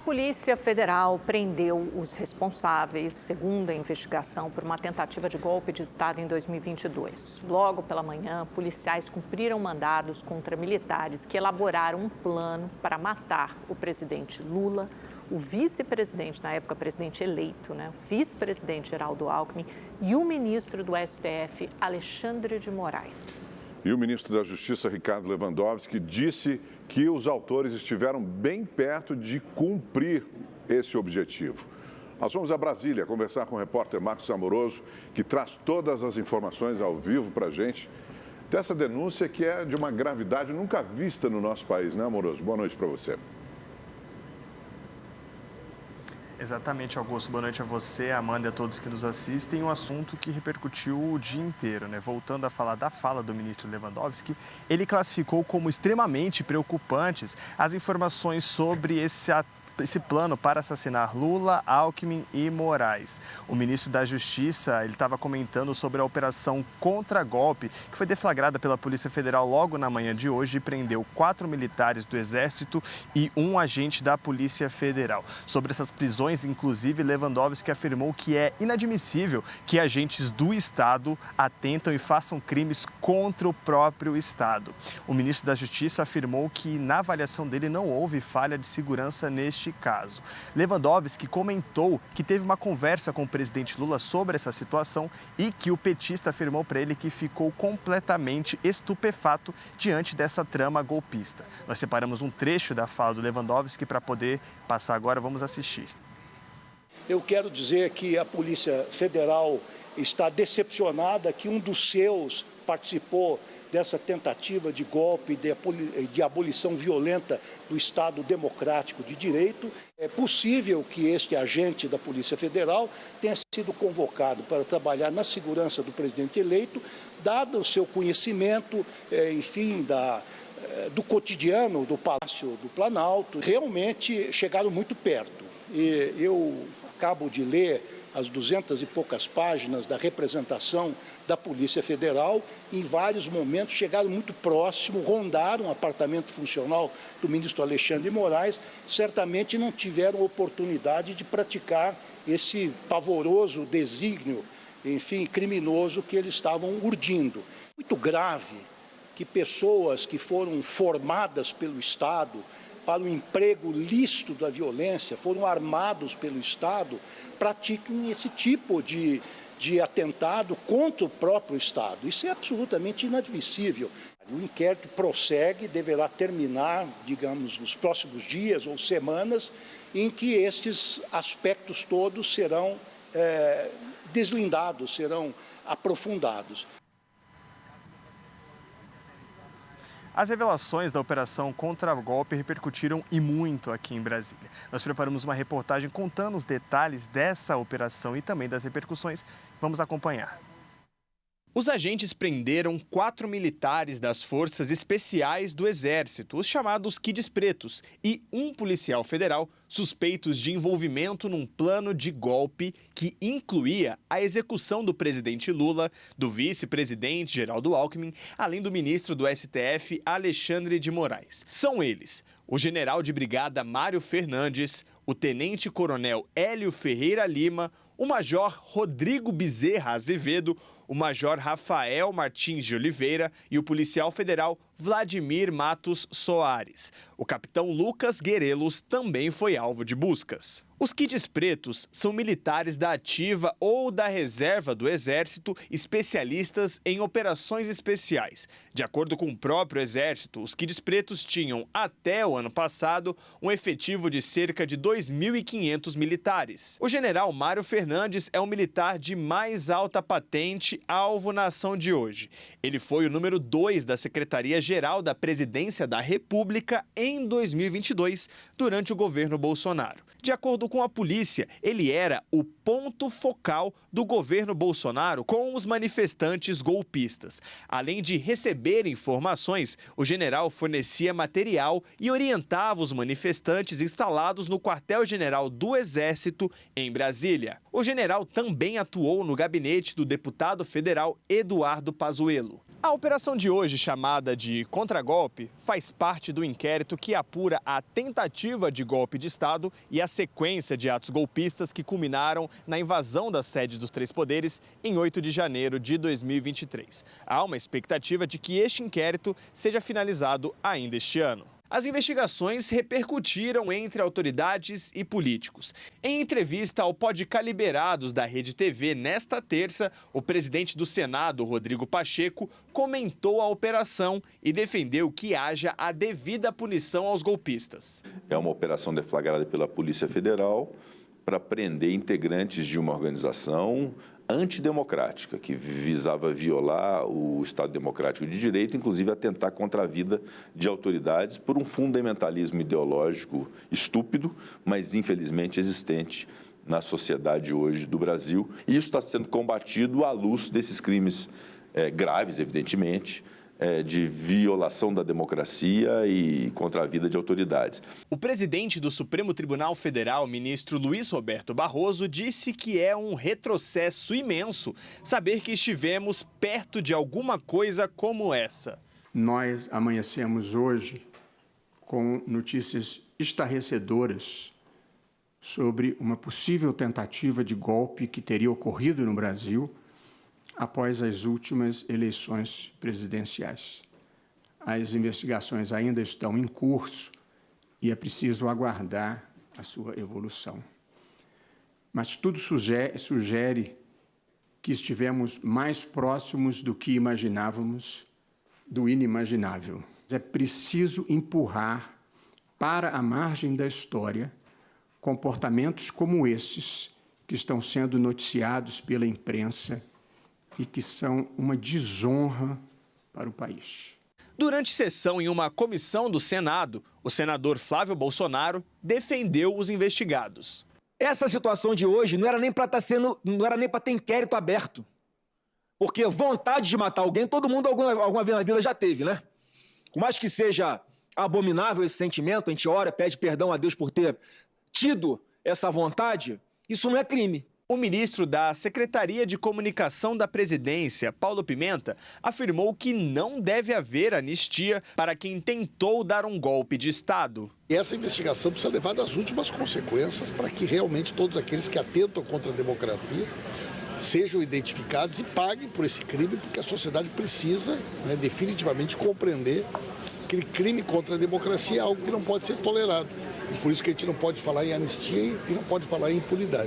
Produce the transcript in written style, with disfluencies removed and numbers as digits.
Polícia Federal prendeu os responsáveis, segundo a investigação, por uma tentativa de golpe de Estado em 2022. Logo pela manhã, policiais cumpriram mandados contra militares que elaboraram um plano para matar o presidente Lula, o vice-presidente, na época presidente eleito, vice-presidente Geraldo Alckmin, e o ministro do STF, Alexandre de Moraes. E o ministro da Justiça, Ricardo Lewandowski, disse que os autores estiveram bem perto de cumprir esse objetivo. Nós vamos a Brasília conversar com o repórter Marcos Amoroso, que traz todas as informações ao vivo para a gente dessa denúncia que é de uma gravidade nunca vista no nosso país, né, Amoroso? Boa noite para você. Exatamente, Augusto. Boa noite a você, a Amanda e a todos que nos assistem. Um assunto que repercutiu o dia inteiro, Voltando a falar da fala do ministro Lewandowski, ele classificou como extremamente preocupantes as informações sobre esse plano para assassinar Lula, Alckmin e Moraes. O ministro da Justiça, ele estava comentando sobre a operação contra-golpe, que foi deflagrada pela Polícia Federal logo na manhã de hoje e prendeu 4 militares do Exército e um agente da Polícia Federal. Sobre essas prisões, inclusive, Lewandowski afirmou que é inadmissível que agentes do Estado atentam e façam crimes contra o próprio Estado. O ministro da Justiça afirmou que, na avaliação dele, não houve falha de segurança neste caso. Lewandowski comentou que teve uma conversa com o presidente Lula sobre essa situação e que o petista afirmou para ele que ficou completamente estupefato diante dessa trama golpista. Nós separamos um trecho da fala do Lewandowski para poder passar agora, vamos assistir. Eu quero dizer que a Polícia Federal está decepcionada que um dos seus participou dessa tentativa de golpe, de abolição violenta do Estado democrático de direito. É possível que este agente da Polícia Federal tenha sido convocado para trabalhar na segurança do presidente eleito, dado o seu conhecimento, do cotidiano do Palácio do Planalto. Realmente chegaram muito perto. E eu acabo de ler as 200 e poucas páginas da representação da Polícia Federal. Em vários momentos chegaram muito próximo, rondaram o apartamento funcional do ministro Alexandre de Moraes, certamente não tiveram oportunidade de praticar esse pavoroso desígnio, criminoso que eles estavam urdindo. Muito grave que pessoas que foram formadas pelo Estado para o emprego lícito da violência, foram armados pelo Estado, pratiquem esse tipo de atentado contra o próprio Estado. Isso é absolutamente inadmissível. O inquérito prossegue, deverá terminar, digamos, nos próximos dias ou semanas, em que estes aspectos todos serão deslindados, serão aprofundados. As revelações da operação contra-golpe repercutiram e muito aqui em Brasília. Nós preparamos uma reportagem contando os detalhes dessa operação e também das repercussões. Vamos acompanhar. Os agentes prenderam 4 militares das Forças Especiais do Exército, os chamados Kids Pretos, e um policial federal suspeitos de envolvimento num plano de golpe que incluía a execução do presidente Lula, do vice-presidente Geraldo Alckmin, além do ministro do STF, Alexandre de Moraes. São eles o general de brigada Mário Fernandes, o tenente-coronel Hélio Ferreira Lima, o major Rodrigo Bezerra Azevedo, o major Rafael Martins de Oliveira e o policial federal Vladimir Matos Soares. O capitão Lucas Guerelos também foi alvo de buscas. Os Kids Pretos são militares da ativa ou da reserva do Exército, especialistas em operações especiais. De acordo com o próprio Exército, os Kids Pretos tinham, até o ano passado, um efetivo de cerca de 2.500 militares. O general Mário Fernandes é o militar de mais alta patente alvo na ação de hoje. Ele foi o número 2 da Secretaria-Geral da Presidência da República em 2022, durante o governo Bolsonaro. De acordo com a polícia, ele era o ponto focal do governo Bolsonaro com os manifestantes golpistas. Além de receber informações, o general fornecia material e orientava os manifestantes instalados no quartel-general do Exército, em Brasília. O general também atuou no gabinete do deputado federal Eduardo Pazuello. A operação de hoje, chamada de contragolpe, faz parte do inquérito que apura a tentativa de golpe de Estado e a sequência de atos golpistas que culminaram na invasão da sede dos três poderes em 8 de janeiro de 2023. Há uma expectativa de que este inquérito seja finalizado ainda este ano. As investigações repercutiram entre autoridades e políticos. Em entrevista ao Podcast Liberados da Rede TV nesta terça, o presidente do Senado, Rodrigo Pacheco, comentou a operação e defendeu que haja a devida punição aos golpistas. É uma operação deflagrada pela Polícia Federal para prender integrantes de uma organização antidemocrática, que visava violar o Estado Democrático de Direito, inclusive atentar contra a vida de autoridades por um fundamentalismo ideológico estúpido, mas infelizmente existente na sociedade hoje do Brasil. E isso está sendo combatido à luz desses crimes graves, evidentemente, de violação da democracia e contra a vida de autoridades. O presidente do Supremo Tribunal Federal, ministro Luiz Roberto Barroso, disse que é um retrocesso imenso saber que estivemos perto de alguma coisa como essa. Nós amanhecemos hoje com notícias estarrecedoras sobre uma possível tentativa de golpe que teria ocorrido no Brasil após as últimas eleições presidenciais. As investigações ainda estão em curso e é preciso aguardar a sua evolução. Mas tudo sugere que estivemos mais próximos do que imaginávamos do inimaginável. É preciso empurrar para a margem da história comportamentos como esses que estão sendo noticiados pela imprensa e que são uma desonra para o país. Durante sessão em uma comissão do Senado, o senador Flávio Bolsonaro defendeu os investigados. Essa situação de hoje não era nem para ter inquérito aberto. Porque vontade de matar alguém, todo mundo alguma vez na vida já teve, né? Por mais que seja abominável esse sentimento, a gente ora, pede perdão a Deus por ter tido essa vontade, isso não é crime. O ministro da Secretaria de Comunicação da Presidência, Paulo Pimenta, afirmou que não deve haver anistia para quem tentou dar um golpe de Estado. E essa investigação precisa levar às últimas consequências para que realmente todos aqueles que atentam contra a democracia sejam identificados e paguem por esse crime, porque a sociedade precisa, definitivamente compreender que crime contra a democracia é algo que não pode ser tolerado. E por isso que a gente não pode falar em anistia e não pode falar em impunidade.